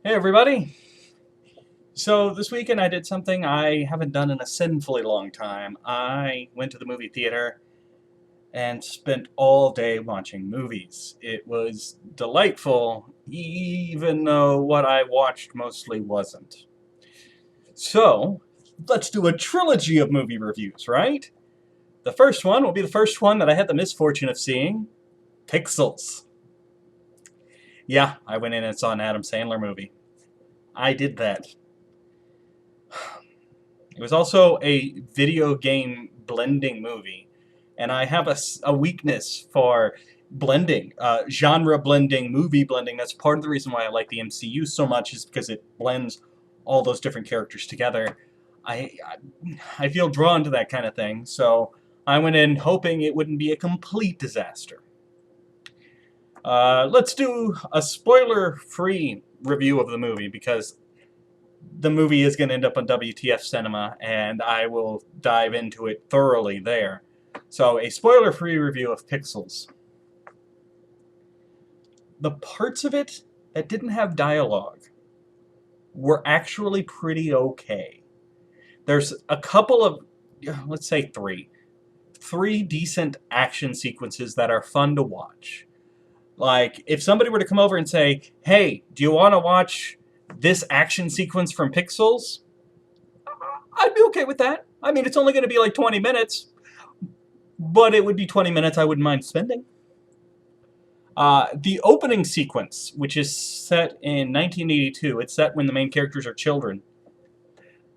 Hey everybody! So this weekend I did something I haven't done in a sinfully long time. I went to the movie theater and spent all day watching movies. It was delightful, even though what I watched mostly wasn't. So, let's do a trilogy of movie reviews, right? The first one will be the first one that I had the misfortune of seeing, Pixels. Yeah, I went in and saw an Adam Sandler movie. I did that. It was also a video game blending movie, and I have a weakness for blending, genre blending, movie blending. That's part of the reason why I like the MCU so much, is because it blends all those different characters together. I feel drawn to that kind of thing, so I went in hoping it wouldn't be a complete disaster. Let's do a spoiler-free review of the movie, because the movie is going to end up on WTF Cinema, and I will dive into it thoroughly there. So, a spoiler-free review of Pixels. The parts of it that didn't have dialogue were actually pretty okay. There's a couple of, let's say three decent action sequences that are fun to watch. Like, if somebody were to come over and say, hey, do you want to watch this action sequence from Pixels? I'd be okay with that. I mean, it's only going to be like 20 minutes, but it would be 20 minutes I wouldn't mind spending. The opening sequence, which is set in 1982, it's set when the main characters are children.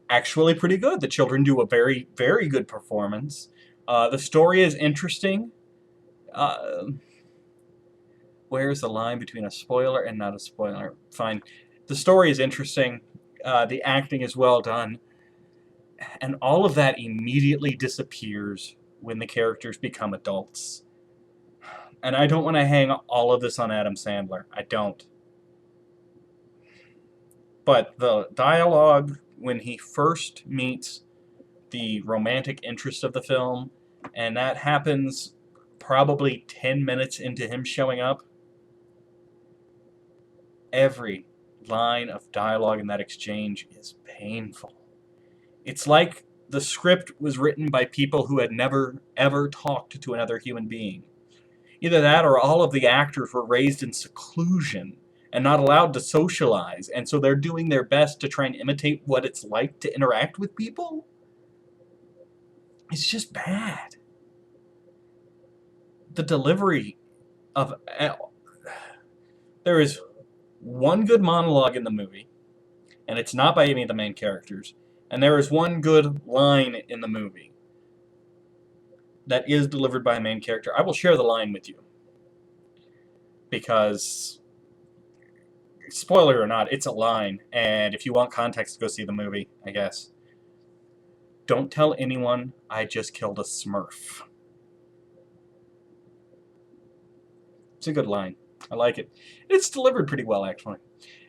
Actually pretty good. The children do a very, very good performance. The story is interesting. Uh, where's the line between a spoiler and not a spoiler? Fine. The story is interesting. The acting is well done. And all of that immediately disappears when the characters become adults. And I don't want to hang all of this on Adam Sandler. I don't. But the dialogue, when he first meets the romantic interest of the film, and that happens probably 10 minutes into him showing up, every line of dialogue in that exchange is painful. It's like the script was written by people who had never, ever talked to another human being. Either that or all of the actors were raised in seclusion and not allowed to socialize, and so they're doing their best to try and imitate what it's like to interact with people. It's just bad. The delivery of... There is one good monologue in the movie, and it's not by any of the main characters, and there is one good line in the movie that is delivered by a main character. I will share the line with you, because, spoiler or not, it's a line, and if you want context, go see the movie, I guess. Don't tell anyone I just killed a Smurf. It's a good line. I like it. It's delivered pretty well, actually.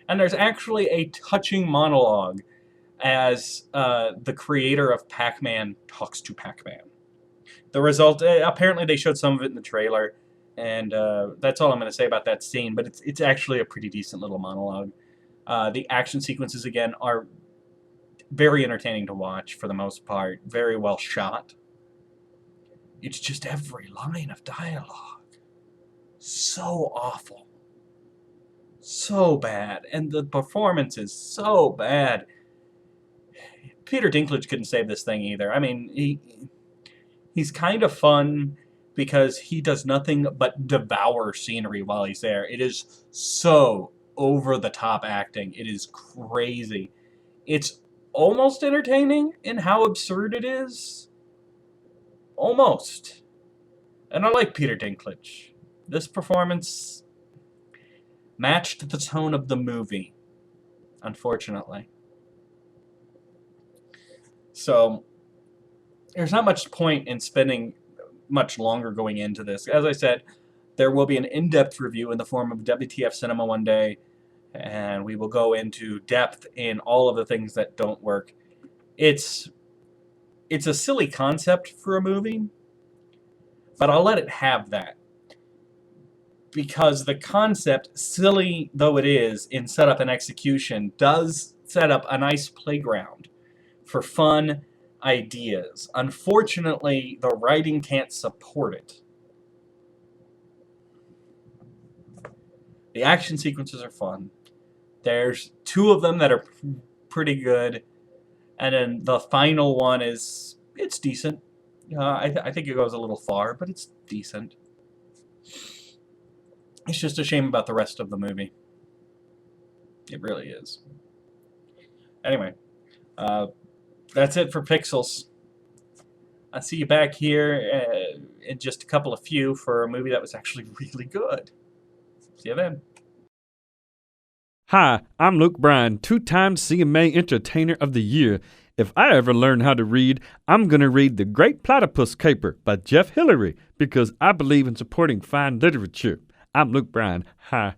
And there's actually a touching monologue as the creator of Pac-Man talks to Pac-Man. The result, apparently they showed some of it in the trailer, and that's all I'm going to say about that scene, but it's actually a pretty decent little monologue. The action sequences, again, are very entertaining to watch for the most part, very well shot. It's just every line of dialogue. So awful. So bad. And the performance is so bad. Peter Dinklage couldn't save this thing either. I mean, he's kind of fun because he does nothing but devour scenery while he's there. It is so over-the-top acting. It is crazy. It's almost entertaining in how absurd it is. Almost. And I like Peter Dinklage. This performance matched the tone of the movie, unfortunately. So, there's not much point in spending much longer going into this. As I said, there will be an in-depth review in the form of WTF Cinema one day, and we will go into depth in all of the things that don't work. It's a silly concept for a movie, but I'll let it have that. because the concept, silly though it is in setup and execution, does set up a nice playground for fun ideas. Unfortunately, the writing can't support it. The action sequences are fun. There's 2 of them that are pretty good, and then the final one it's decent. I think it goes a little far, but it's decent. It's just a shame about the rest of the movie. It really is. Anyway, that's it for Pixels. I'll see you back here in just a couple of few for a movie that was actually really good. See you then. Hi, I'm Luke Bryan, 2-time CMA Entertainer of the Year. If I ever learn how to read, I'm going to read The Great Platypus Caper by Jeff Hillary because I believe in supporting fine literature. I'm Luke Bryan. Hi.